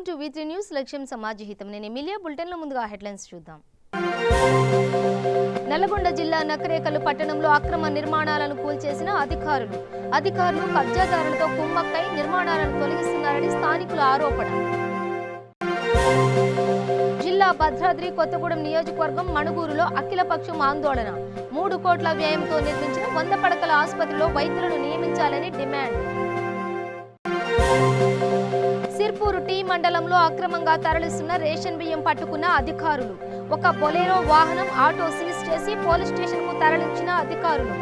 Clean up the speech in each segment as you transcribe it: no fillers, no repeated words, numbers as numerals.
Welcome to V3 news లక్ష్యం సమాజహితం. నేను Emilia. బులెటిన్లో ముందుగా హెడ్లైన్స్ చూద్దాం. నల్గొండ జిల్లా నకరేకల్ పట్టణంలో అక్రమ నిర్మాణాలను కూల్చేసిన అధికారులు కబ్జాదారులతో కుమ్మక్కై నిర్మాణాలను తొలగిస్తున్నారని స్థానికుల ఆరోపణ. జిల్లా భద్రాద్రి కొత్తగూడెం నియోజకవర్గం మణుగూరులో అఖిలపక్షం ఆందోళన. 3 కోట్ల వ్యయంతో నిర్మించిన 100 పడకల ఆసుపత్రిలో వైద్యులను నియమించాలని డిమాండ్. సిర్పూరు టీ మండలంలో అక్రమంగా తరలిస్తున్న రేషన్ బియ్యం పట్టుకున్న అధికారులు. ఒక బొలెరో వాహనం ఆటో సీజ్ చేసి పోలీస్ స్టేషన్ కు తరలించిన అధికారులు.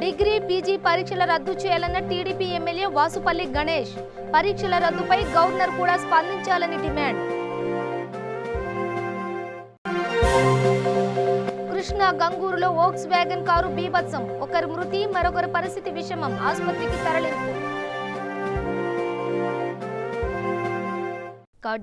డిగ్రీ పీజీ పరీక్షల రద్దు చేయాలన్న టీడీపీ ఎమ్మెల్యే వాసుపల్లి గణేష్. పరీక్షల రద్దుపై గవర్నర్ కూడా స్పందించాలని డిమాండ్. కృష్ణా గంగూరులో వోక్స్ వ్యాగన్ కారు బీభత్సం. ఒకరి మృతి, మరొకరి పరిస్థితి విషమం. ఆసుపత్రికి తరలింపు.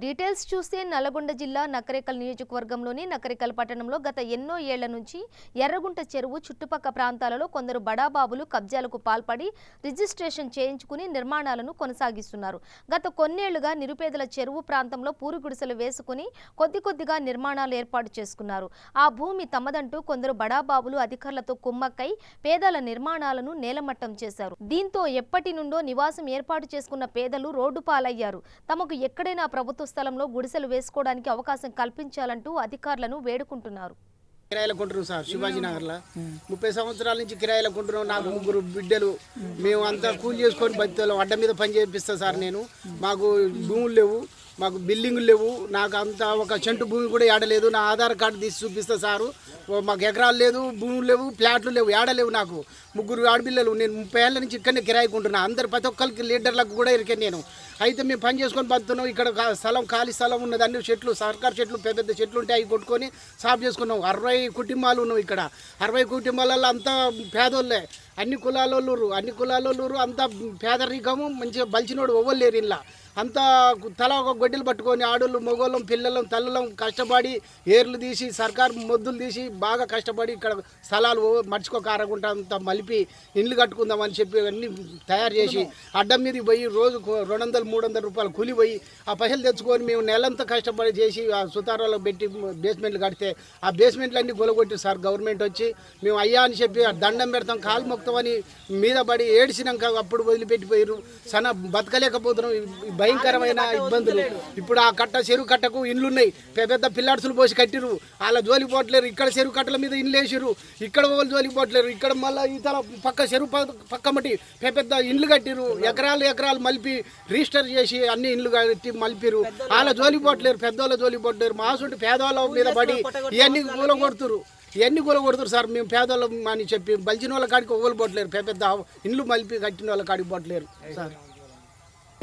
డీటెయిల్స్ చూస్తే నల్గొండ జిల్లా నకరేకల్ నియోజకవర్గంలోని నకరేకల్ పట్టణంలో గత ఎన్నో ఏళ్ల నుంచి ఎర్రగుంట చెరువు చుట్టుపక్క ప్రాంతాలలో కొందరు బడాబాబులు కబ్జాలకు పాల్పడి రిజిస్ట్రేషన్ చేయించుకుని నిర్మాణాలను కొనసాగిస్తున్నారు. గత కొన్నేళ్లుగా నిరుపేదల చెరువు ప్రాంతంలో పూరుగుడిసెలు వేసుకుని కొద్దిగా నిర్మాణాలు ఏర్పాటు చేసుకున్నారు. ఆ భూమి తమదంటూ కొందరు బడాబాబులు అధికారులతో కుమ్మక్కై పేదల నిర్మాణాలను నేలమట్టం చేశారు. దీంతో ఎప్పటి నుండో నివాసం ఏర్పాటు చేసుకున్న పేదలు రోడ్డు పాలయ్యారు. తమకు ఎక్కడైనా ప్రభుత్వ స్థలంలో గుడిసెలు వేసుకోవడానికి అవకాశం కల్పించాలంటూ అధికారులను వేడుకుంటున్నారు. కిరాయిల కొంటున్నాం సార్. శివాజీ నగర్లో 30 సంవత్సరాల నుంచి కిరాయిల కొంటున్నాం. నాకు 3 బిడ్డలు. మేము అంతా కూలి చేసుకొని బతికేవాళ్ళం. అడ్డ మీద పని చేపిస్తా సార్. మాకు భూములు లేవు, మాకు బిల్డింగులు లేవు. నాకు అంతా ఒక చెంటు భూమి కూడా ఏడలేదు. నా ఆధార్ కార్డు తీసి చూపిస్తా సారు. మాకు ఎకరాలు లేదు, భూములు లేవు, ఫ్లాట్లు లేవు, ఏడలేవు. నాకు 3 ఆడపిల్లలు. నేను 30 ఏళ్ళ నుంచి ఇక్కడనే కిరాయి కొంటున్నా. అందరు ప్రతి ఒక్కరికి లీడర్లకు కూడా ఇరికాను నేను. అయితే మేము పని చేసుకొని బతున్నాం. ఇక్కడ స్థలం, ఖాళీ స్థలం ఉన్నది. అన్ని చెట్లు, సర్కారు చెట్లు, పెద్ద చెట్లు ఉంటాయి. అవి కొట్టుకొని సాఫ్ చేసుకున్నాం. 60 కుటుంబాలు ఉన్నాం ఇక్కడ. 60 కుటుంబాలలో అంతా పేదోళ్ళే. అన్ని కులాలోళ్ళు అంతా పేదరికము. మంచిగా బలిచినోడు ఎవ్వలేరు. ఇలా అంతా తల ఒక గొడ్డలు పట్టుకొని ఆడోళ్ళు, మగోళ్ళం, పిల్లలం, తల్లులం కష్టపడి ఏర్లు తీసి, సర్కారు మొద్దులు తీసి బాగా కష్టపడి ఇక్కడ స్థలాలు మర్చిపోక అరగుంట అంతా మలిపి ఇండ్లు కట్టుకుందామని చెప్పి అన్నీ తయారు చేసి అడ్డం మీదకి పోయి రోజు 200-300 రూపాయలు కూలి పోయి ఆ పైసలు తెచ్చుకొని మేము నెలంతా కష్టపడి చేసి ఆ సుతారాలో పెట్టి బేస్మెంట్లు కడితే ఆ బేస్మెంట్లు అన్నీ గొలగొట్టి సార్ గవర్నమెంట్ వచ్చి మేము అయ్యా అని చెప్పి దండం పెడతాం, కాలు మొక్తామని మీద పడి ఏడిసినాక అప్పుడు వదిలిపెట్టిపోయారు. సన్న బతకలేకపోతున్నాం. భయంకరమైన ఇబ్బందులు. ఇప్పుడు ఆ చెరువు కట్టకు ఇండ్లున్నాయి. పెద్ద పిల్లాడ్సులు పోసి కట్టిరు. వాళ్ళ జోలికి పోవట్లేరు. ఇక్కడ చెరువు కట్టల మీద ఇండ్లు వేసిరు. ఇక్కడ వాళ్ళు జోలికి పోవట్లేరు. ఇక్కడ మళ్ళీ ఇతర పక్క చెరువు పక్క మట్టి పెద్ద ఇండ్లు కట్టిరు. ఎకరాలు మలిపి రిజిస్టర్ చేసి అన్ని ఇండ్లు కట్టి మలిపిరు. వాళ్ళ జోలికి పోవట్లేరు. పెద్దవాళ్ళ జోలికి పోవట్లేరు. మాసుంటి పేదవాళ్ళ మీద పడి ఇవన్నీ కూలగొడుతురు సార్. మేము పేదవాళ్ళం అని చెప్పి బలిచిన వాళ్ళ కాడికి ఒవ్వలు పోవట్లేరు. పెద్ద ఇండ్లు మలిపి కట్టిన వాళ్ళ కాడికి పోవట్లేరు సార్.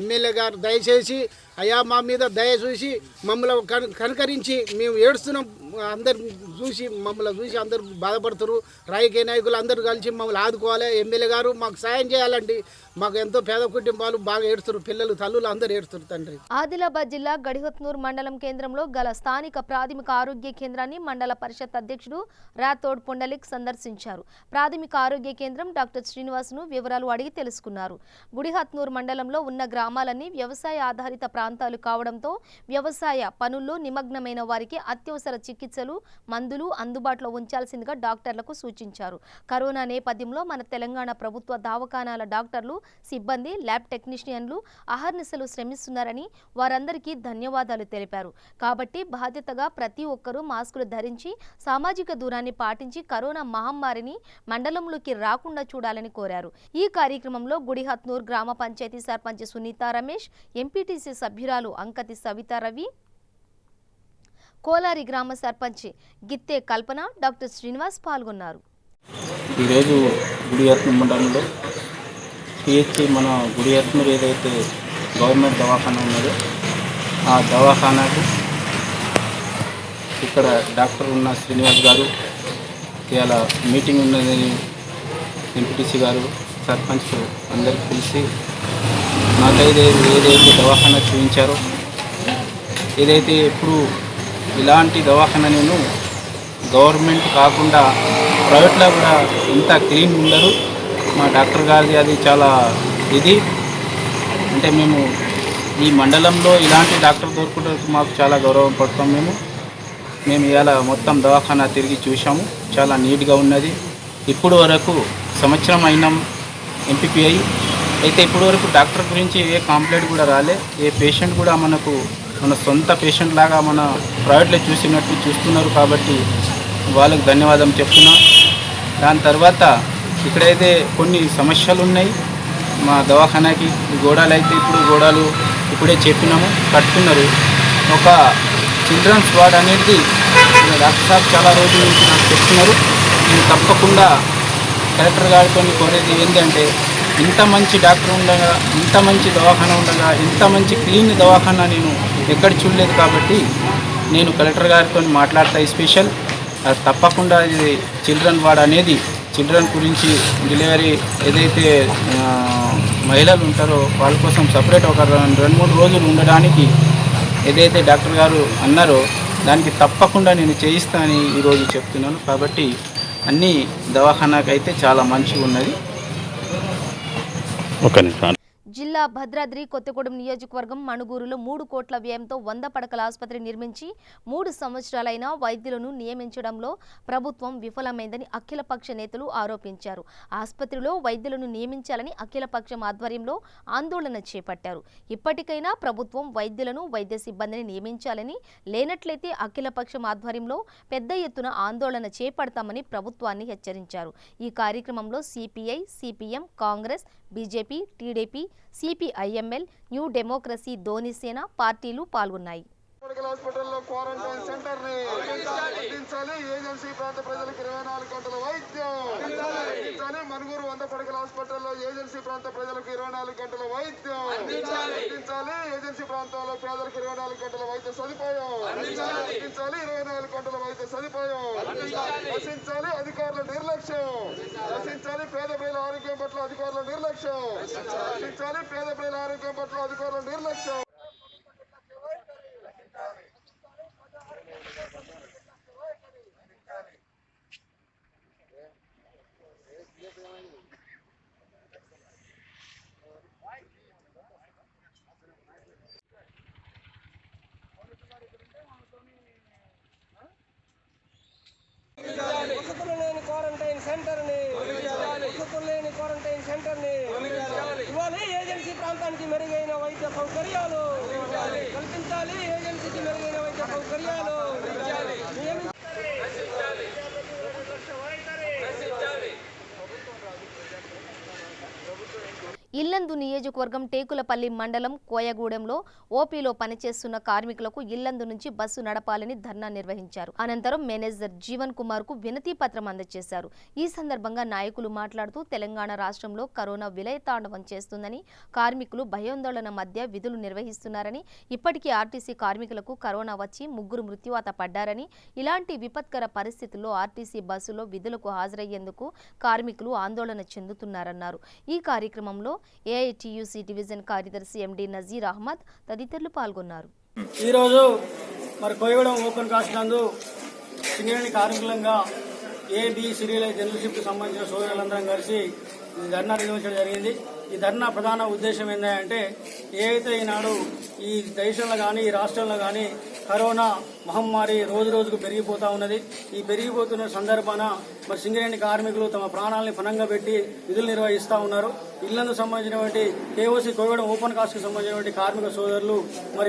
ఎమ్మెల్యే గారు దయచేసి అయ్యా మా మీద దయ చూసి మమ్మల్ని కనుకరించి మేము ఏడుస్తున్నాం. అందరు చూసి మమ్మల్ని చూసి అందరు బాధపడుతున్నారు. రాజకీయ నాయకులు అందరూ కలిసి మమ్మల్ని ఆదుకోవాలి. ఎమ్మెల్యే గారు మాకు సాయం చేయాలండి. మాకు ఎంతో పేద కుటుంబాలు బాగా ఏడుస్తున్నారు. పిల్లలు, తల్లులు అందరూ ఏడుస్తున్నారు. తండ్రి. ఆదిలాబాద్ జిల్లా గడిహత్నూర్ మండలం కేంద్రంలో గల స్థానిక ప్రాథమిక ఆరోగ్య కేంద్రాన్ని మండల పరిషత్ అధ్యక్షుడు రాథోడ్ పొండలిక్ సందర్శించారు. ప్రాథమిక ఆరోగ్య కేంద్రం డాక్టర్ శ్రీనివాస్ను వివరాలు అడిగి తెలుసుకున్నారు. గుడిహత్నూర్ మండలంలో ఉన్న గ్రామాలన్నీ వ్యవసాయ ఆధారిత ప్రాంతాలు కావడంతో వ్యవసాయ పనుల్లో నిమగ్నమైన వారికి అత్యవసర చికిత్సలు, మందులు అందుబాటులో ఉంచాల్సిందిగా డాక్టర్లకు సూచించారు. కరోనా నేపథ్యంలో మన తెలంగాణ ప్రభుత్వ దవాఖానాల డాక్టర్లు, సిబ్బంది, ల్యాబ్ టెక్నీషియన్లు అహర్నిశలు శ్రమిస్తున్నారని వారందరికీ ధన్యవాదాలు తెలిపారు. కాబట్టి బాధ్యతగా ప్రతి ఒక్కరూ మాస్కులు ధరించి సామాజిక దూరాన్ని పాటించి కరోనా మహమ్మారిని మండలంలోకి రాకుండా చూడాలని కోరారు. ఈ కార్యక్రమంలో గుడిహత్నూర్ గ్రామ పంచాయతీ సర్పంచ్ సునీతా రమేష్, ఎంపీటీసీ సభ్యురాలు అంకతి సవితా రవి, కోలారి గ్రామ సర్పంచ్ గిత్తే కల్పన, డాక్టర్ శ్రీనివాస్ పాల్గొన్నారు. ఈరోజు గుడిహత్నూర్ మండలంలో పిహెచ్సి మన గుడిహత్నూర్ ఏదైతే గవర్నమెంట్ దవాఖానా ఉన్నదో ఆ దవాఖానాకు ఇక్కడ డాక్టర్ ఉన్న శ్రీనివాస్ గారు ఇలా మీటింగ్ ఉన్నదని ఎంపీటీసీ గారు, సర్పంచ్ అందరికి పిలిచి నాకైతే ఏదైతే దవాఖానా చూపించారో, ఏదైతే ఎప్పుడు ఇలాంటి దవాఖానా నేను గవర్నమెంట్ కాకుండా ప్రైవేట్లో కూడా ఇంత క్లీన్ ఉండరు. మా డాక్టర్ గారిది అది చాలా ఇది అంటే మేము ఈ మండలంలో ఇలాంటి డాక్టర్ దొరకడానికి మాకు చాలా గౌరవం పడతాం. మేము ఇవాళ మొత్తం దవాఖానా తిరిగి చూసాము, చాలా నీట్గా ఉన్నది. ఇప్పుడు వరకు సంవత్సరం అయినాం ఎంపీపీఐ అయితే ఇప్పుడు వరకు డాక్టర్ గురించి ఏ కంప్లైంట్ కూడా రాలే. ఏ పేషెంట్ కూడా మన సొంత పేషెంట్ లాగా మన ప్రైవేట్లో చూసినట్టు చూస్తున్నారు. కాబట్టి వాళ్ళకు ధన్యవాదం చెప్తున్నా. దాని తర్వాత ఇక్కడైతే కొన్ని సమస్యలు ఉన్నాయి మా దవాఖానాకి. గోడలు అయితే గోడలు ఇప్పుడే చెప్పినాము, కట్టుకున్నారు. ఒక చిల్డ్రన్స్ వార్డ్ అనేది డాక్టర్ సాబ్ చాలా రోజుల నుంచి నాకు చెప్తున్నారు. నేను తప్పకుండా కలెక్టర్ గారితో కోరేది ఏంటంటే, ఇంత మంచి డాక్టర్ ఉండగా, ఇంత మంచి దవాఖానా ఉండగా, ఇంత మంచి క్లీన్ దవాఖానా నేను ఎక్కడ చూడలేదు. కాబట్టి నేను కలెక్టర్ గారితో మాట్లాడతా. స్పెషల్ తప్పకుండా ఇది చిల్డ్రన్ వార్డ్ అనేది చిల్డ్రన్ గురించి డెలివరీ ఏదైతే మహిళలు ఉంటారో వాళ్ళ కోసం సపరేట్ ఒక 2-3 రోజులు ఉండడానికి ఏదైతే డాక్టర్ గారు అన్నారో దానికి తప్పకుండా నేను చేయిస్తానని ఈరోజు చెప్తున్నాను. కాబట్టి అన్ని దవాఖానాకైతే చాలా మంచిగా ఉన్నది. జిల్లా భద్రాద్రి కొత్తగూడెం నియోజకవర్గం మణుగూరులో 3 కోట్ల వ్యయంతో 100 పడకల ఆసుపత్రి నిర్మించి 3 సంవత్సరాలైన వైద్యులను నియమించడంలో ప్రభుత్వం విఫలమైందని అఖిలపక్ష నేతలు ఆరోపించారు. ఆసుపత్రిలో వైద్యులను నియమించాలని అఖిలపక్షం ఆధ్వర్యంలో ఆందోళన చేపట్టారు. ఇప్పటికైనా ప్రభుత్వం వైద్యులను, వైద్య సిబ్బందిని నియమించాలని, లేనట్లయితే అఖిలపక్షం ఆధ్వర్యంలో పెద్ద ఎత్తున ఆందోళన చేపడతామని ప్రభుత్వాన్ని హెచ్చరించారు. ఈ కార్యక్రమంలో CPI, CPM, Congress, BJP, TDP, CPIML, new democracy, ధోనిసేన పార్టీలు పాల్గొన్నాయి. హాస్పిటల్లో క్వారంటైన్ సెంటర్ ని అందించాలి. ఏజెన్సీ ప్రాంత ప్రజలకు 24 గంటల వైద్యం అందించాలి. మణుగూరు 100 పడకల హాస్పిటల్లో ఏజెన్సీ ప్రాంత ప్రజలకు 24 గంటల వైద్యం అందించాలి. ఏజెన్సీ ప్రాంతంలో పేదలకు 24 గంటల వైద్య సదుపాయం అందించాలి. 24 గంటల వైద్య సదుపాయం రక్షించాలి. అధికారుల నిర్లక్ష్యం రక్షించాలి. పేద ప్రజల ఆరోగ్యం పట్ల అధికారుల నిర్లక్ష్యం రక్షించాలి. పేద ప్రజల ఆరోగ్యం పట్ల అధికారుల నిర్లక్ష్యం. క్వారంటైన్ సెంటర్ ని ఇవ్వాలి. ఏజెన్సీ ప్రాంతానికి మెరుగైన వైద్య సౌకర్యాలు కల్పించాలి. ఏజెన్సీకి మెరుగైన వైద్య సౌకర్యాలు ఇల్లందు నియోజకవర్గం టేకులపల్లి మండలం కోయగూడెంలో ఓపీలో పనిచేస్తున్న కార్మికులకు ఇల్లందు నుంచి బస్సు నడపాలని ధర్నా నిర్వహించారు. అనంతరం మేనేజర్ జీవన్ కుమార్ కు వినతి పత్రం అందజేశారు. ఈ సందర్భంగా నాయకులు మాట్లాడుతూ తెలంగాణ రాష్ట్రంలో కరోనా విలయతాండవం చేస్తుందని, కార్మికులు భయాందోళన మధ్య విధులు నిర్వహిస్తున్నారని, ఇప్పటికీ ఆర్టీసీ కార్మికులకు కరోనా వచ్చి 3 మృత్యువాత పడ్డారని, ఇలాంటి విపత్కర పరిస్థితుల్లో ఆర్టీసీ బస్సులో విధులకు హాజరయ్యేందుకు కార్మికులు ఆందోళన చెందుతున్నారన్నారు. ఈ కార్యక్రమంలో ఏఐటియుసి డివిజన్ కార్యదర్శి ఎండి నజీర్ అహ్మద్ తదితరులు పాల్గొన్నారు. ఈరోజు కోయగూడెం ఓపెన్ కాస్ట్ నందు సింగరేణి కార్మికులంగా ఏబి సిరియల్ జనరల్ షిఫ్ట్ సంబంధించిన సోదరులందరం కలిసి ధర్నా నిర్వహించడం జరిగింది. ఈ ధర్నా ప్రధాన ఉద్దేశం ఏంటంటే, ఏదైతే ఈనాడు ఈ దేశంలో కానీ ఈ రాష్ట్రంలో కానీ కరోనా మహమ్మారి రోజు రోజుకు పెరిగిపోతూ ఉన్నది. ఈ పెరిగిపోతున్న సందర్భాన సింగరేణి కార్మికులు తమ ప్రాణాలని పణంగా పెట్టి విధులు నిర్వహిస్తూ ఉన్నారు. ఇళ్లకు సంబంధించినటువంటి కేఓసి కోయగూడెం ఓపెన్ కాస్ట్ కు సంబంధించినటువంటి కార్మిక సోదరులు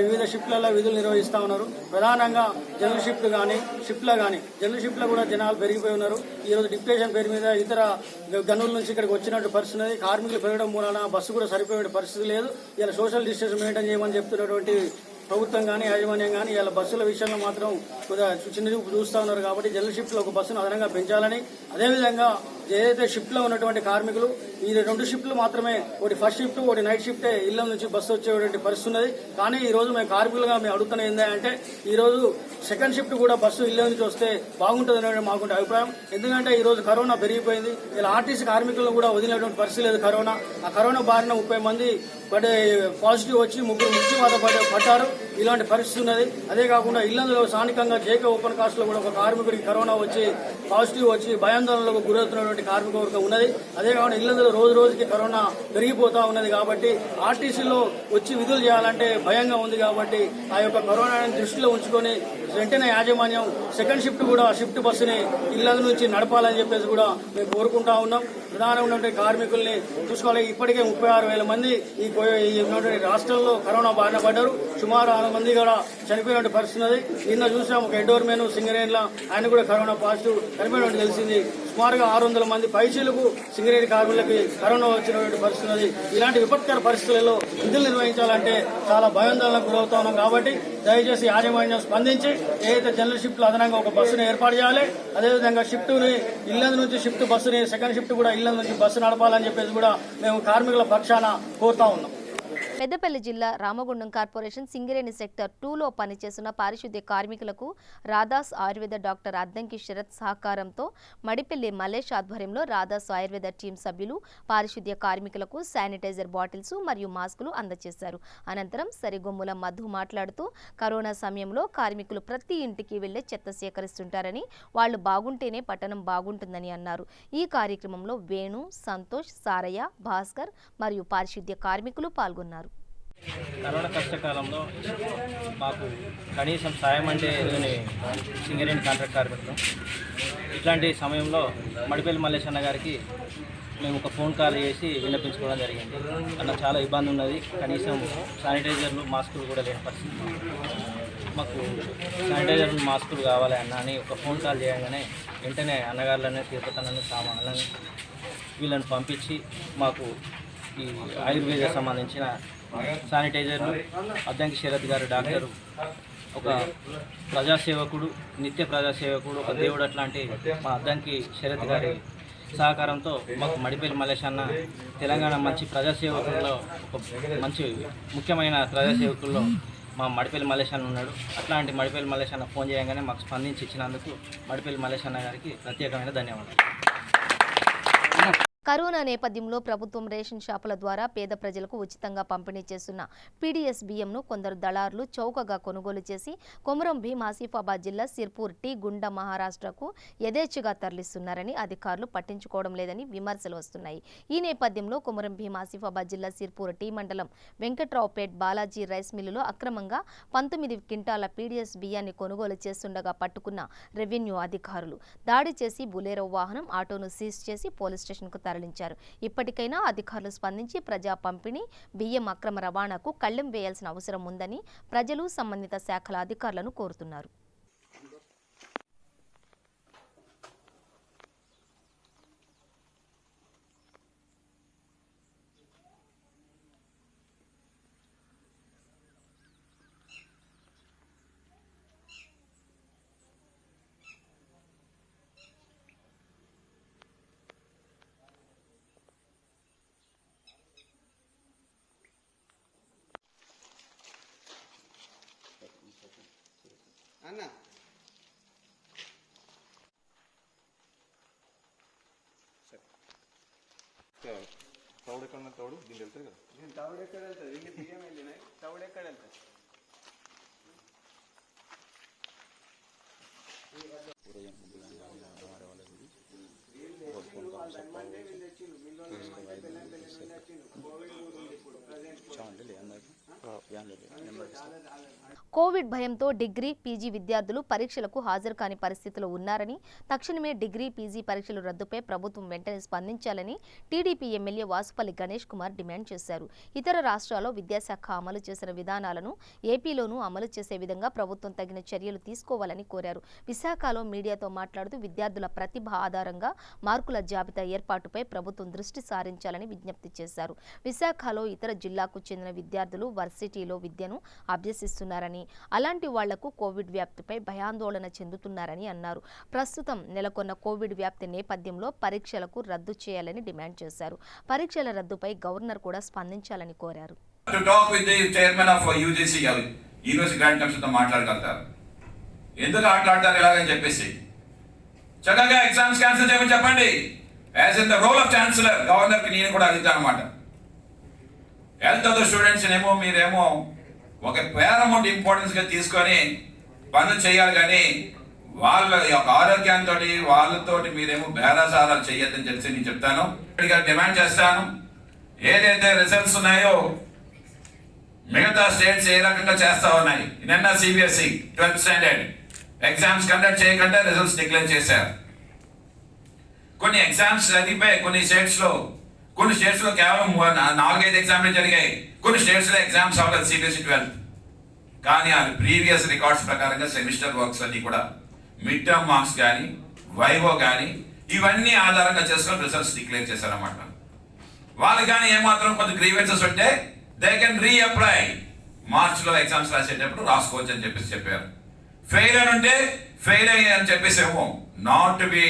వివిధ షిఫ్ట్లలో విధులు నిర్వహిస్తూ ఉన్నారు. ప్రధానంగా జనరల్ షిఫ్ట్ కానీ షిఫ్ట్లో కానీ జనరల్ షిఫ్ట్లో కూడా జనాలు పెరిగిపోయి ఉన్నారు. ఈ రోజు డిప్యుటేషన్ పేరు మీద ఇతర గనుల నుంచి ఇక్కడికి వచ్చినట్టు పరిస్థితి ఉన్నది. కార్మికులు పెరగడం మూలన బస్సు కూడా సరిపోయే పరిస్థితి లేదు. ఇలా సోషల్ డిస్టెన్స్ మెయింటైన్ చేయమని చెప్తున్నటువంటి ప్రభుత్వం కానీ యాజమాన్యం కానీ ఇలా బస్సుల విషయంలో మాత్రం చిన్న చూపు చూస్తూ ఉన్నారు. కాబట్టి జనరల్ షిఫ్ట్లో ఒక బస్సును అదనంగా పెంచాలని, అదేవిధంగా ఏదైతే షిఫ్ట్లో ఉన్నటువంటి కార్మికులు ఈ 2 షిఫ్ట్లు మాత్రమే, ఒకటి ఫస్ట్ షిఫ్ట్ ఒకటి నైట్ షిఫ్టే ఇళ్ల నుంచి బస్సు వచ్చేటువంటి పరిస్థితి ఉన్నది. కానీ ఈ రోజు మేము కార్మికులుగా మేము అడుగుతున్న ఏంటంటే, ఈ రోజు సెకండ్ షిఫ్ట్ కూడా బస్సు ఇళ్ల నుంచి వస్తే బాగుంటుంది అనేది మాకుంటే అభిప్రాయం. ఎందుకంటే ఈ రోజు కరోనా పెరిగిపోయింది. ఇలా ఆర్టీసీ కార్మికులను కూడా వదిలినటువంటి పరిస్థితి లేదు. ఆ కరోనా బారిన 30 మంది పాజిటివ్ వచ్చి 3 మృత్యువాత పడ్డారు. ఇలాంటి పరిస్థితి ఉన్నది. అదే కాకుండా ఇల్లందులో స్థానికంగా జేకే ఓపెన్ కాస్ట్ లో కూడా ఒక కార్మికుడికి కరోనా వచ్చి పాజిటివ్ వచ్చి భయాందోళనలకు గురవుతున్నటువంటి కార్మిక వర్గం ఉన్నది. అదే కాకుండా ఇల్లందులో రోజు రోజుకి కరోనా పెరిగిపోతా ఉన్నది. కాబట్టి ఆర్టీసీలో వచ్చి విధులు చేయాలంటే భయంగా ఉంది. కాబట్టి ఆ యొక్క కరోనాని దృష్టిలో ఉంచుకొని వెంటనే యాజమాన్యం సెకండ్ షిఫ్ట్ కూడా షిఫ్ట్ బస్సుని ఇళ్ల నుంచి నడపాలని చెప్పేసి కూడా మేము కోరుకుంటా ఉన్నాం. ప్రధానంగా ఉన్నటువంటి కార్మికుల్ని చూసుకోవాలి. ఇప్పటికే 36,000 మంది ఈ రాష్ట్రంలో కరోనా బారిన పడ్డారు. సుమారు 6 మంది కూడా చనిపోయినటువంటి పరిస్థితి ఉన్నది. నిన్న చూసాం ఒక ఎండోర్మెన్ సింగరేణిలో ఆయన కూడా కరోనా పాజిటివ్ చనిపోయినట్టు తెలిసింది. సుమారుగా 600 మంది పైచీలకు సింగరేణి కార్మికులకి కరోనా వచ్చినటువంటి పరిస్థితి ఉన్నది. ఇలాంటి విపత్కర పరిస్థితులలో విధులు నిర్వహించాలంటే చాలా భయాందోళనకు గురవుతా ఉన్నాం. కాబట్టి దయచేసి యాజమాన్యం స్పందించి ఏదైతే జనరల్ షిఫ్ట్లు అదనంగా ఒక బస్సును ఏర్పాటు చేయాలి. అదేవిధంగా షిఫ్ట్ని ఇళ్ల నుంచి షిఫ్ట్ బస్సుని సెకండ్ షిఫ్ట్ కూడా ఇళ్ల నుంచి బస్సు నడపాలని చెప్పేసి కూడా మేము కార్మికుల పక్షాన కోరుతా ఉన్నాం. పెద్దపల్లి జిల్లా రామగుండం కార్పొరేషన్ సింగరేణి సెక్టర్ 2లో పనిచేస్తున్న పారిశుద్ధ్య కార్మికులకు రాధాస్ ఆయుర్వేద డాక్టర్ అద్దంకి శరత్ సహకారంతో మడిపల్లి మల్లేష్ ఆధ్వర్యంలో రాధాస్ ఆయుర్వేద టీం సభ్యులు పారిశుద్ధ్య కార్మికులకు శానిటైజర్ బాటిల్స్ మరియు మాస్కులు అందజేశారు. అనంతరం సరిగొమ్ముల మధు మాట్లాడుతూ కరోనా సమయంలో కార్మికులు ప్రతి ఇంటికి వెళ్లే చెత్త సేకరిస్తుంటారని, వాళ్లు బాగుంటేనే పట్టణం బాగుంటుందని అన్నారు. ఈ కార్యక్రమంలో వేణు, సంతోష్, సారయ్య, భాస్కర్ మరియు పారిశుద్ధ్య కార్మికులు పాల్గొన్నారు. కరోనా కష్టకాలంలో మాకు కనీసం సాయం అంటే ఎదుగుని సింగరేణి కాంట్రాక్ట్ కార్మికులు. ఇట్లాంటి సమయంలో మడిపల్లి మల్లేష్ అన్న గారికి మేము ఒక ఫోన్ కాల్ చేసి విన్నపించుకోవడం జరిగింది. అన్న చాలా ఇబ్బంది ఉన్నది, కనీసం శానిటైజర్లు మాస్కులు కూడా లేని పరిస్థితి, మాకు శానిటైజర్లు మాస్కులు కావాలి అన్న అని ఒక ఫోన్ కాల్ చేయగానే వెంటనే అన్నగారులని తీర్థతనని సామాన్లని వీళ్ళని పంపించి మాకు ఈ ఆయుర్వేద సంబంధించిన శానిటైజర్లు అద్దంకి శరత్ గారు డాక్టరు ఒక ప్రజాసేవకుడు, నిత్య ప్రజాసేవకుడు, ఒక దేవుడు అట్లాంటి మా అద్దంకి శరత్ గారి సహకారంతో మాకు మడిపల్లి మల్లేష్ అన్న తెలంగాణ మంచి ప్రజాసేవకుల్లో ఒక మంచి ముఖ్యమైన ప్రజాసేవకుల్లో మా మడిపల్లి మల్లేష్ అన్న ఉన్నాడు. అట్లాంటి మడిపల్లి మల్లేష్ అన్న ఫోన్ చేయగానే మాకు స్పందించి ఇచ్చినందుకు మడిపల్లి మల్లేష్ అన్న గారికి ప్రత్యేకమైన ధన్యవాదాలు. కరోనా నేపథ్యంలో ప్రభుత్వం రేషన్ షాపుల ద్వారా పేద ప్రజలకు ఉచితంగా పంపిణీ చేస్తున్న పీడీఎస్ బియ్యంను కొందరు దళారులు చౌకగా కొనుగోలు చేసి కొమరం భీం ఆసిఫాబాద్ జిల్లా సిర్పూర్ టీ గుండ మహారాష్ట్రకు యథేచ్ఛగా తరలిస్తున్నారని అధికారులు పట్టించుకోవడం లేదని విమర్శలు వస్తున్నాయి. ఈ నేపథ్యంలో కొమరం భీం ఆసిఫాబాద్ జిల్లా సిర్పూర్ టీ మండలం వెంకట్రావుపేట్ బాలాజీ రైస్ మిల్లులో అక్రమంగా 19 క్వింటాల పీడీఎస్ బియ్యాన్ని కొనుగోలు చేస్తుండగా పట్టుకున్న రెవెన్యూ అధికారులు దాడి చేసి బులెరో వాహనం, ఆటోను సీజ్ చేసి పోలీస్ స్టేషన్కు తరలించారు. ఇప్పటికైనా అధికారులు స్పందించి ప్రజా పంపిణీ బియ్యం అక్రమ రవాణాకు కళ్లెం వేయాల్సిన అవసరం ఉందని ప్రజలు సంబంధిత శాఖల అధికారులను కోరుతున్నారు. అన్న తౌడు ఎక్కడ తౌడు దీనికి వెళ్తారు కదా, తౌడు ఎక్కడ వెళ్తుంది, ఇంక బియ్యం వెళ్ళినాయి, తౌడు ఎక్కడ వెళ్తుంది. కోవిడ్ భయంతో డిగ్రీ, పీజీ విద్యార్థులు పరీక్షలకు హాజరు కాని పరిస్థితిలో ఉన్నారని, తక్షణమే డిగ్రీ, పీజీ పరీక్షల రద్దుపై ప్రభుత్వం వెంటనే స్పందించాలని TDP MLA Vasupalli Ganesh Kumar demand చేశారు. ఇతర రాష్ట్రాల్లో విద్యాశాఖ అమలు చేసిన విధానాలను ఏపీలోనూ అమలు చేసే విధంగా ప్రభుత్వం తగిన చర్యలు తీసుకోవాలని కోరారు. విశాఖలో మీడియాతో మాట్లాడుతూ విద్యార్థుల ప్రతిభ ఆధారంగా మార్కుల జాబితా ఏర్పాటుపై ప్రభుత్వం దృష్టి సారించాలని విజ్ఞప్తి చేశారు. విశాఖలో ఇతర జిల్లాకు చెందిన విద్యార్థులు వర్సిటీలో విద్యను అభ్యసిస్తున్నారని, అలాంటి వాళ్లకు కోవిడ్ వ్యాప్తిపై భయాందోళన చెందుతున్నారని అన్నారు. ప్రస్తుతం నెలకొన్న కోవిడ్ వ్యాప్తి నేపథ్యంలో పరీక్షలకు రద్దు చేయాలని డిమాండ్ చేశారు. పరీక్షల రద్దుపై గవర్నర్ కూడా స్పందించాలని కోరారు. ఎందుకు ఆటలాడతారు ఇలాగని చెప్పేసి చక్కగా ఎగ్జామ్స్ క్యాన్సిల్ చేయమని చెప్పండి. As in the role of chancellor గవర్నర్కి నేను కూడా అడుగుతాను అనమాట. హెల్త్ ఆఫ్ ద స్టూడెంట్స్ ఏమో మీరేమో ఒక పేరమౌంట్ ఇంపార్టెన్స్గా తీసుకొని పనులు చేయాలి, కానీ వాళ్ళ యొక్క ఆరోగ్యంతో వాళ్ళతోటి మీరేమో బేరాసారాలు చేయొద్దని తెలిసి నేను చెప్తాను. డిమాండ్ చేస్తాను, ఏదైతే రిజల్ట్స్ ఉన్నాయో మిగతా స్టేట్స్ ఏ రకంగా చేస్తా ఉన్నాయి. నిన్న CBSE 12th standard exams conduct చేయకుండా రిజల్ట్స్ డిక్లేర్ చేశారు. కొన్ని ఎగ్జామ్స్ జరిగిపోయి కొన్ని స్టేట్స్ లో కేవలం 4-5 ఎగ్జామ్లు జరిగాయి. కొన్ని స్టేట్స్ లో ఎగ్జామ్స్ అవ్వలేదు CBSE 12th. కానీ అది ప్రీవియస్ రికార్డ్స్ ప్రకారంగా సెమిస్టర్ వర్క్స్ అన్ని కూడా మిడ్ టర్మ్ మార్క్స్ కానీ వైవో కానీ ఇవన్నీ ఆధారంగా చేసుకొని రిజల్ట్స్ డిక్లేర్ చేశారన్నమాట. వాళ్ళు కానీ ఏమాత్రం కొంచెం గ్రీవెన్సెస్ ఉంటే దే కెన్ రీఅప్లై, మార్చ్లో ఎగ్జామ్స్ రాసేటప్పుడు రాసుకోవచ్చు అని చెప్పారు. ఫెయిల్ అని ఉంటే ఫెయిల్ అయ్యి అని చెప్పేసి ఏమో నాట్ టు బి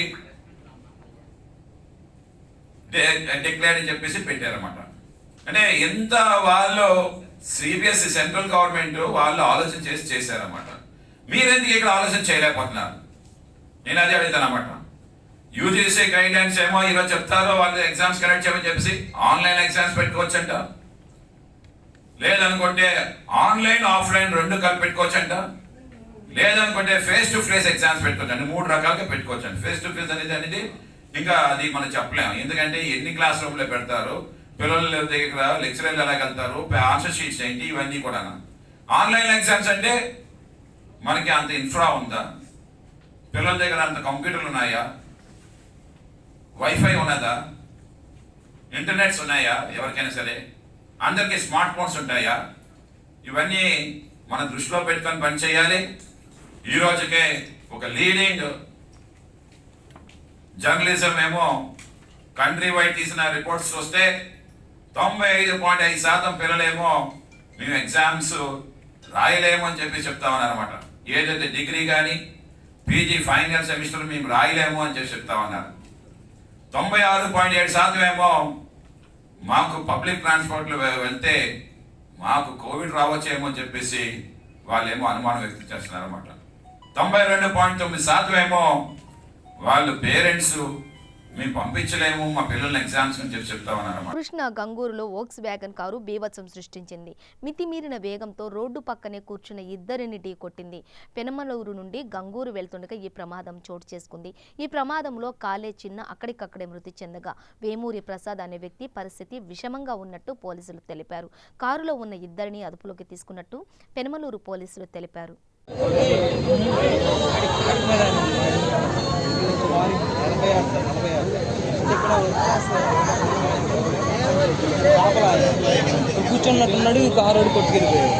డిక్లేర్ అని చెప్పేసి పెట్టారన్నమాట. అంటే ఎంత వాళ్ళు CBSE సెంట్రల్ గవర్నమెంట్ వాళ్ళు ఆలోచన చేశారన్నమాట. మీరెందుకు ఇక్కడ ఆలోచన చేయలేకపోతున్నారు? నేను అదే అడుగుతాను అన్నమాట. UGC గైడ్ లైన్స్ ఏమో ఈరోజు చెప్తారో వాళ్ళు ఎగ్జామ్స్ కనెక్ట్ చేయమని చెప్పేసి ఆన్లైన్ ఎగ్జామ్స్ పెట్టుకోవచ్చంట, లేదనుకుంటే ఆన్లైన్ ఆఫ్లైన్ 2 కలిపి పెట్టుకోవచ్చంట, లేదనుకుంటే ఫేస్ టు ఫేస్ ఎగ్జామ్స్ పెట్టుకోవచ్చండి. 3 రకాలుగా పెట్టుకోవచ్చండి. ఫేస్ టు ఫేస్ అనేది ఇంకా అది మనం చెప్పలేము, ఎందుకంటే ఎన్ని క్లాస్ రూమ్లో పెడతారు, పిల్లల దగ్గర లెక్చరర్లు ఎలా వెళ్తారు, ఆన్సర్ షీట్స్ ఏంటి, ఇవన్నీ కూడా. ఆన్లైన్ ఎగ్జామ్స్ అంటే మనకి అంత ఇన్ఫ్రా ఉందా, పిల్లల దగ్గర అంత కంప్యూటర్లు ఉన్నాయా, వైఫై ఉన్నదా, ఇంటర్నెట్స్ ఉన్నాయా, ఎవరికైనా సరే అందరికీ స్మార్ట్ ఫోన్స్ ఉంటాయా, ఇవన్నీ మన దృష్టిలో పెట్టుకొని పని చేయాలి. ఈ రోజుకే ఒక లీడింగ్ జర్నలిజం ఏమో కంట్రీ వైడ్ తీసిన రిపోర్ట్స్ వస్తే 95.5% పిల్లలేమో మేము ఎగ్జామ్స్ రాయలేము అని చెప్పి చెప్తామన్నారన్నమాట. ఏదైతే డిగ్రీ కానీ PG ఫైనల్ సెమిస్టర్ మేము రాయలేము అని చెప్పి చెప్తామన్నారు. 96.7% ఏమో మాకు పబ్లిక్ ట్రాన్స్పోర్ట్లో వెళ్తే మాకు కోవిడ్ రావచ్చేమో అని చెప్పేసి వాళ్ళేమో అనుమానం వ్యక్తం చేస్తున్నారు అన్నమాట. 92.9% ఏమో వాళ్ళు పేరెంట్స్ మేము పంపించలేము మా పిల్లల్ని ఎగ్జామ్స్ అని చెప్పి చెప్తామన్నారు. కృష్ణ గంగూరులో వోక్స్ వ్యాగన్ కారు బీభత్సం సృష్టించింది. మితిమీరిన వేగంతో రోడ్డు పక్కనే కూర్చున్న ఇద్దరిని ఢీ కొట్టింది. పెనమలూరు నుండి గంగూరు వెళ్తుండగా ఈ ప్రమాదం చోటు చేసుకుంది. ఈ ప్రమాదంలో కాలే చిన్న అక్కడికక్కడే మృతి చెందగా వేమూరి ప్రసాద్ అనే వ్యక్తి పరిస్థితి విషమంగా ఉన్నట్టు పోలీసులు తెలిపారు. కారులో ఉన్న ఇద్దరిని అదుపులోకి తీసుకున్నట్టు పెనమలూరు పోలీసులు తెలిపారు. కూర్చున్నట్టున్నాడు కారు కొట్టుకెళ్ళిపోయాడు.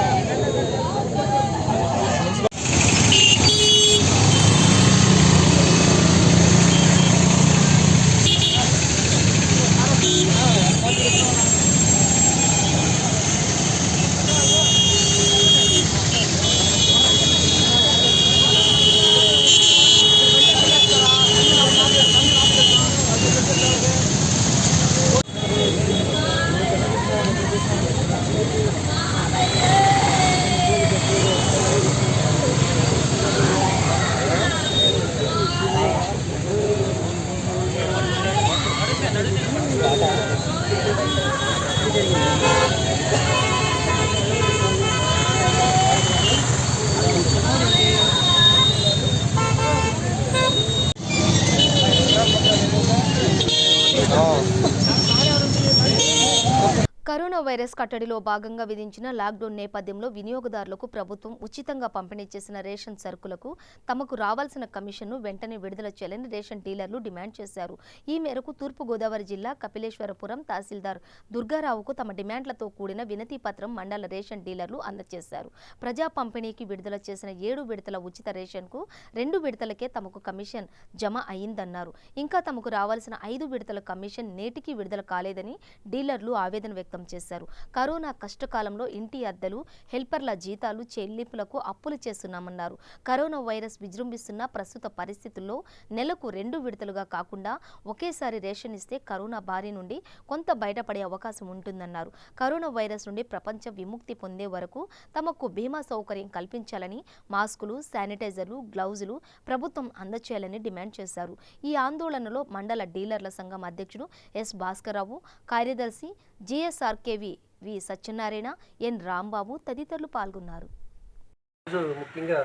కరోనా వైరస్ కట్టడిలో భాగంగా విధించిన లాక్డౌన్ నేపథ్యంలో వినియోగదారులకు ప్రభుత్వం ఉచితంగా పంపిణీ చేసిన రేషన్ సరుకులకు తమకు రావాల్సిన కమిషన్ను వెంటనే విడుదల చేయాలని రేషన్ డీలర్లు డిమాండ్ చేశారు. ఈ మేరకు తూర్పుగోదావరి జిల్లా కపిలేశ్వరపురం తహసీల్దార్ దుర్గారావుకు తమ డిమాండ్లతో కూడిన వినతి పత్రం మండల రేషన్ డీలర్లు అందజేశారు. ప్రజా పంపిణీకి విడుదల చేసిన 7 విడతల ఉచిత రేషన్కు 2 విడతలకే తమకు కమిషన్ జమ అయిందన్నారు. ఇంకా తమకు రావాల్సిన 5 విడతల కమిషన్ నేటికి విడుదల కాలేదని డీలర్లు ఆవేదన వ్యక్తం చేశారు. కరోనా కష్టకాలంలో ఇంటి అద్దెలు, హెల్పర్ల జీతాలు చెల్లింపులకు అప్పులు చేస్తున్నామన్నారు. కరోనా వైరస్ విజృంభిస్తున్న ప్రస్తుత పరిస్థితుల్లో నెలకు 2 విడతలుగా కాకుండా ఒకేసారి రేషన్ ఇస్తే కరోనా బారి నుండి కొంత బయటపడే అవకాశం ఉంటుందన్నారు. కరోనా వైరస్ నుండి ప్రపంచ విముక్తి పొందే వరకు తమకు బీమా సౌకర్యం కల్పించాలని, మాస్కులు, శానిటైజర్లు, గ్లౌజులు ప్రభుత్వం అందచేయాలని డిమాండ్ చేశారు. ఈ ఆందోళనలో మండల డీలర్ల సంఘం అధ్యక్షుడు ఎస్ భాస్కరరావు, కార్యదర్శి GSRKV వి సత్యనారాయణ, ఎన్ రాంబాబు తదితరులు పాల్గొన్నారు. ముఖ్యంగా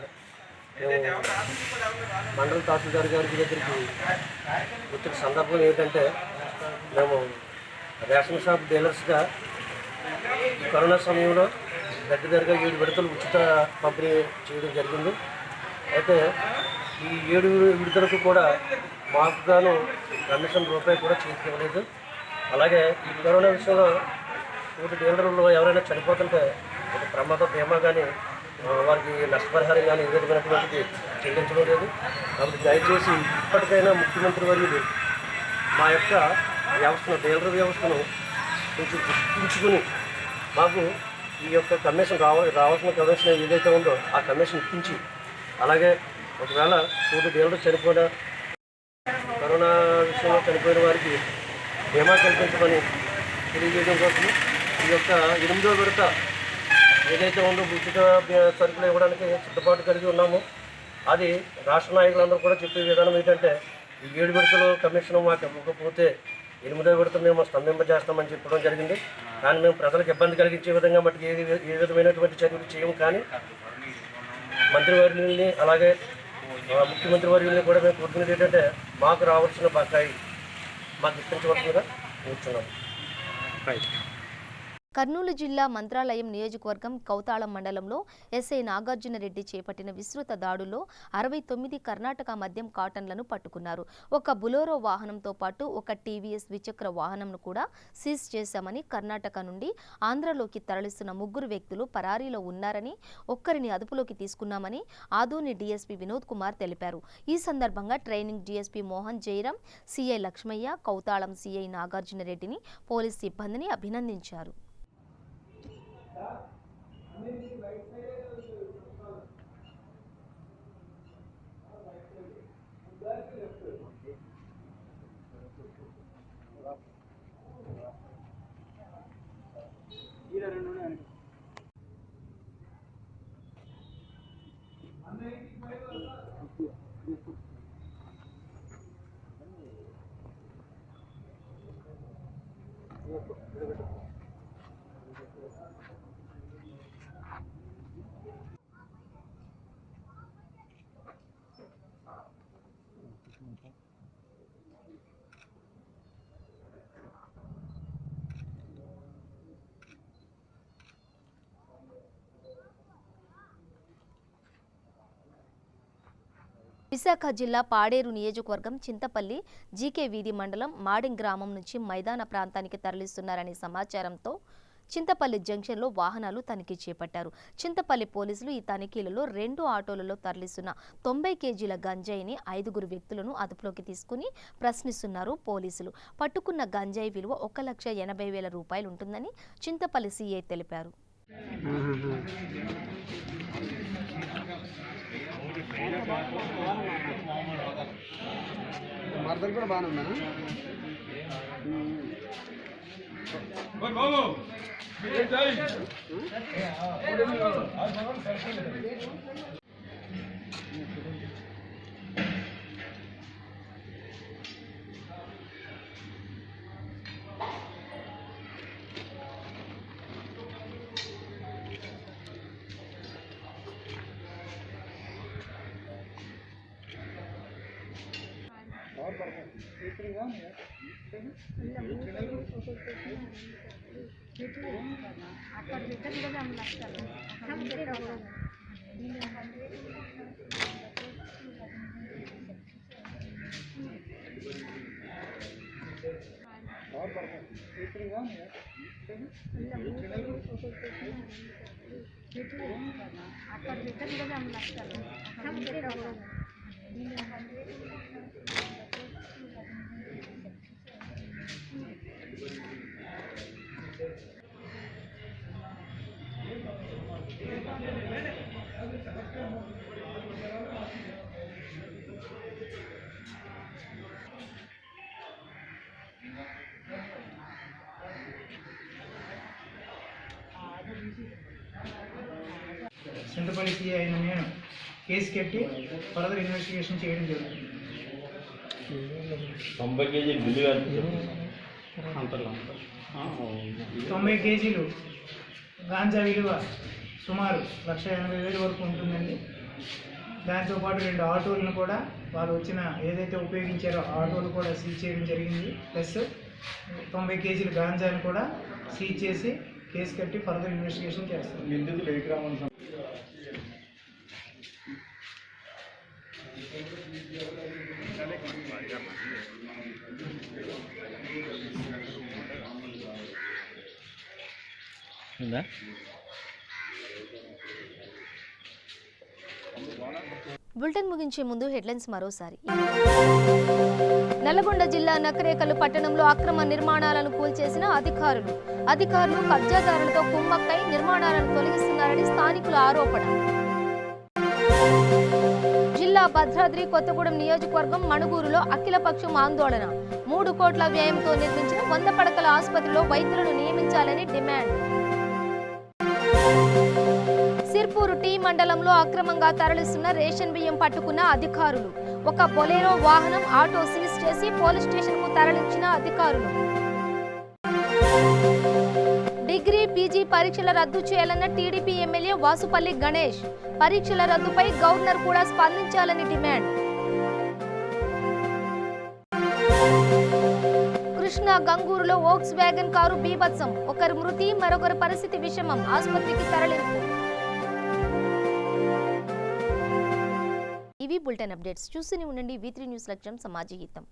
మండల తహసీల్దార్ గారి దగ్గరికి వచ్చిన సందర్భం ఏంటంటే, మేము రేషన్ షాప్ డీలర్స్గా ఈ కరోనా సమయంలో దగ్గరగా 7 విడతలు ఉచిత పంపిణీ చేయడం జరిగింది. అయితే ఈ 7 విడతలకు కూడా మాకు గాను కమిషన్ రూపాయి కూడా చేతికి ఇవ్వలేదు. అలాగే ఈ కరోనా విషయంలో పూర్తి డీలర్లు ఎవరైనా చనిపోతుంటే ఒక ప్రమాద బీమా కానీ వారికి నష్టపరిహారం కానీ ఏ విధమైనటువంటిది చెల్లించడం లేదు. కాబట్టి దయచేసి ఇప్పటికైనా ముఖ్యమంత్రి వర్యులు మా యొక్క వ్యవస్థను, డీలర్ వ్యవస్థను కొంచెం గుర్తించుకుని మాకు ఈ యొక్క కమిషన్ రావాల్సిన కమిషన్ ఏదైతే ఉందో ఆ కమిషన్ ఇప్పించి, అలాగే ఒకవేళ పూర్తి డీలర్ చనిపోయిన కరోనా విషయంలో చనిపోయిన వారికి బీమా కల్పించమని తెలియజేయడం కోసం ఈ యొక్క 8వ విడత ఏదైతే ఉందో ఉచిత సరుకులు ఇవ్వడానికి సిద్ధపాటు కలిగి ఉన్నామో, అది రాష్ట్ర నాయకులందరూ కూడా చెప్పే విధానం ఏంటంటే, ఈ 7 విడతలు కమిషన్ మాకు ఇవ్వకపోతే 8వ విడత మేము స్తంభింపజేస్తామని చెప్పడం జరిగింది. కానీ మేము ప్రజలకు ఇబ్బంది కలిగించే విధంగా మటుకు ఏ విధమైనటువంటి చర్యలు చేయము. కానీ మంత్రివర్యుల్ని అలాగే ముఖ్యమంత్రి వర్యుల్ని కూడా మేము కోరుకునేది ఏంటంటే, మాకు రావాల్సిన బకాయి మాకు ఇప్పించవలసిందిగా కూర్చున్నాము. కర్నూలు జిల్లా మంత్రాలయం నియోజకవర్గం కౌతాళం మండలంలో ఎస్ఐ నాగార్జునరెడ్డి చేపట్టిన విస్తృత దాడుల్లో 69 కర్ణాటక మద్యం కాటన్లను పట్టుకున్నారు. ఒక బులోరో వాహనంతో పాటు ఒక టీవీఎస్ ద్విచక్ర వాహనంను కూడా సీజ్ చేశామని, కర్ణాటక నుండి ఆంధ్రలోకి తరలిస్తున్న 3 వ్యక్తులు పరారీలో ఉన్నారని, ఒక్కరిని అదుపులోకి తీసుకున్నామని ఆదోని డీఎస్పీ వినోద్ కుమార్ తెలిపారు. ఈ సందర్భంగా training DSP Mohan Jayaram, CI Lakshmaiah, Kouthalam CI నాగార్జునరెడ్డిని, పోలీస్ సిబ్బందిని అభినందించారు. విశాఖ జిల్లా పాడేరు నియోజకవర్గం చింతపల్లి జీకే వీధి మండలం మాడింగ్ గ్రామం నుంచి మైదాన ప్రాంతానికి తరలిస్తున్నారనే సమాచారంతో చింతపల్లి జంక్షన్లో వాహనాలు తనిఖీ చేపట్టారు. చింతపల్లి పోలీసులు ఈ తనిఖీలలో 2 ఆటోలలో తరలిస్తున్న 90 కేజీల గంజాయిని 5 వ్యక్తులను అదుపులోకి తీసుకుని ప్రశ్నిస్తున్నారు పోలీసులు. పట్టుకున్న గంజాయి విలువ 1,80,000 రూపాయలు ఉంటుందని చింతపల్లి సీఐ తెలిపారు. కూడా బాగానే ఉందా? చింతపల్లి సిఐ అయిన నేను కేసు కట్టి ఫర్దర్ ఇన్వెస్టిగేషన్ చేయడం జరుగుతుంది. 90 కేజీ బిల్లు 90 కేజీలు గాంజా విలువ సుమారు 1,80,000 వరకు ఉంటుందండి. దాంతోపాటు 2 ఆటోలను కూడా వాళ్ళు వచ్చిన ఏదైతే ఉపయోగించారో ఆటోలు కూడా సీజ్ చేయడం జరిగింది. ప్లస్ 90 కేజీలు గాంజాను కూడా సీజ్ చేసి కేసు కట్టి ఫర్దర్ ఇన్వెస్టిగేషన్ చేస్తారు. బులెటిన్ ముగించే ముందు హెడ్లైన్స్ మరోసారి. నల్లగొండ జిల్లా నకరేకల్ పట్టణంలో అక్రమ నిర్మాణాలను కూల్చేసిన అధికారులు కబ్జాదారులతో కుమ్మక్కై నిర్మాణాలను తొలగిస్తున్నారని స్థానికుల ఆరోపణ. జిల్లా భద్రాద్రి కొత్తగూడెం నియోజకవర్గం మణుగూరులో అఖిలపక్షం ఆందోళన. 3 కోట్ల వ్యయంతో నిర్మించిన 100 పడకల ఆసుపత్రిలో వైద్యులను నియమించాలని డిమాండ్. సిర్పూరు టీ మండలంలో అక్రమంగా తరలిస్తున్న రేషన్ బియ్యం పట్టుకున్న అధికారులు. ఒక బొలెరో వాహనం ఆటో సీజ్ చేసి పోలీస్ స్టేషన్ కు తరలించిన అధికారులు. డిగ్రీ పీజీ పరీక్షల రద్దు చేయాలన్న టీడీపీ ఎమ్మెల్యే వాసుపల్లి గణేష్. పరీక్షల రద్దుపై గవర్నర్ కూడా స్పందించాలని డిమాండ్. కృష్ణా గంగూరులో వోక్స్ వ్యాగన్ కారు బీభత్సం. ఒకరి మృతి, మరొకరి పరిస్థితి విషమం. ఆసుపత్రికి తరలింపు. ఇవి బులెటిన్ అప్డేట్స్. చూస్తూనే ఉండండి V3 న్యూస్ లక్ష్యం సమాజ హితం.